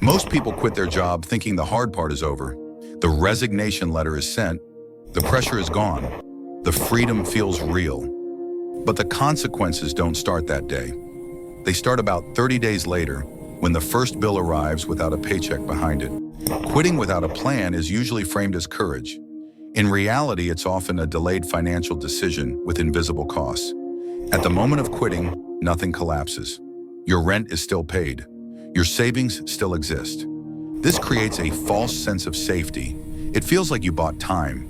Most people quit their job thinking the hard part is over. The resignation letter is sent, the pressure is gone, the freedom feels real. But the consequences don't start that day. They start about 30 days later, when the first bill arrives without a paycheck behind it. Quitting without a plan is usually framed as courage. In reality, it's often a delayed financial decision with invisible costs. At the moment of quitting, nothing collapses. Your rent is still paid. Your savings still exist. This creates a false sense of safety. It feels like you bought time.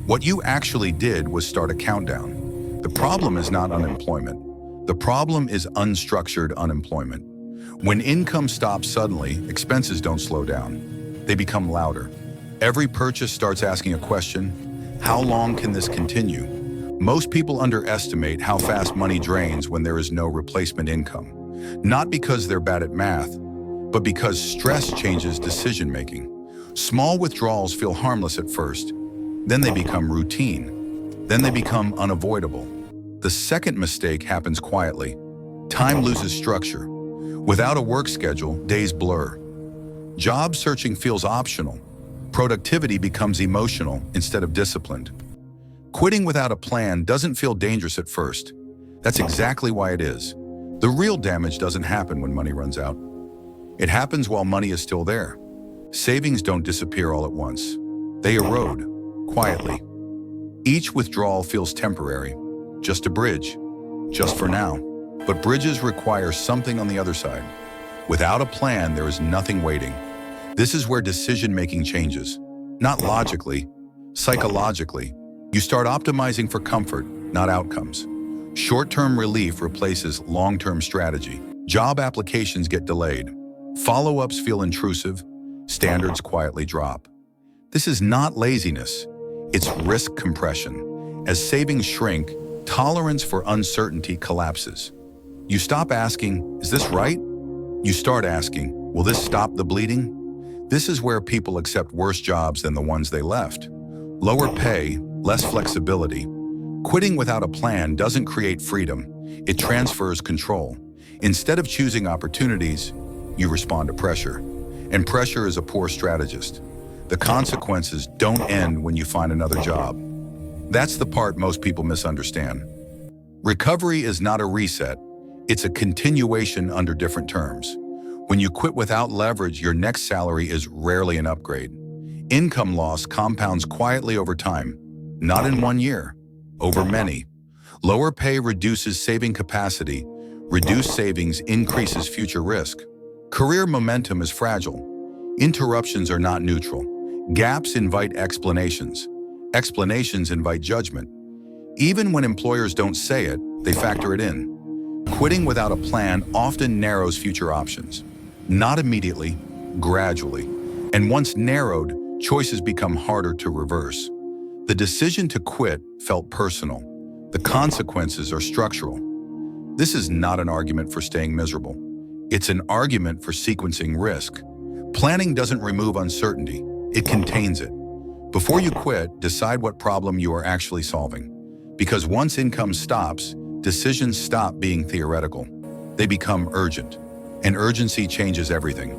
What you actually did was start a countdown. The problem is not unemployment. The problem is unstructured unemployment. When income stops suddenly, expenses don't slow down. They become louder. Every purchase starts asking a question: how long can this continue? Most people underestimate how fast money drains when there is no replacement income. Not because they're bad at math, but because stress changes decision-making. Small withdrawals feel harmless at first, then they become routine, then they become unavoidable. The second mistake happens quietly. Time loses structure. Without a work schedule, days blur. Job searching feels optional. Productivity becomes emotional instead of disciplined. Quitting without a plan doesn't feel dangerous at first. That's exactly why it is. The real damage doesn't happen when money runs out. It happens while money is still there. Savings don't disappear all at once. They erode, quietly. Each withdrawal feels temporary, just a bridge, just for now. But bridges require something on the other side. Without a plan, there is nothing waiting. This is where decision-making changes. Not logically, psychologically. You start optimizing for comfort, not outcomes. Short-term relief replaces long-term strategy. Job applications get delayed. Follow-ups feel intrusive. Standards quietly drop. This is not laziness. It's risk compression. As savings shrink, tolerance for uncertainty collapses. You stop asking, is this right? You start asking, will this stop the bleeding? This is where people accept worse jobs than the ones they left. Lower pay, less flexibility. Quitting without a plan doesn't create freedom, it transfers control. Instead of choosing opportunities, you respond to pressure. And pressure is a poor strategist. The consequences don't end when you find another job. That's the part most people misunderstand. Recovery is not a reset, it's a continuation under different terms. When you quit without leverage, your next salary is rarely an upgrade. Income loss compounds quietly over time, not in 1 year. Over many. Lower pay reduces saving capacity. Reduced savings increases future risk. Career momentum is fragile. Interruptions are not neutral. Gaps invite explanations. Explanations invite judgment. Even when employers don't say it, they factor it in. Quitting without a plan often narrows future options. Not immediately, gradually. And once narrowed, choices become harder to reverse. The decision to quit felt personal. The consequences are structural. This is not an argument for staying miserable. It's an argument for sequencing risk. Planning doesn't remove uncertainty, it contains it. Before you quit, decide what problem you are actually solving. Because once income stops, decisions stop being theoretical. They become urgent. And urgency changes everything.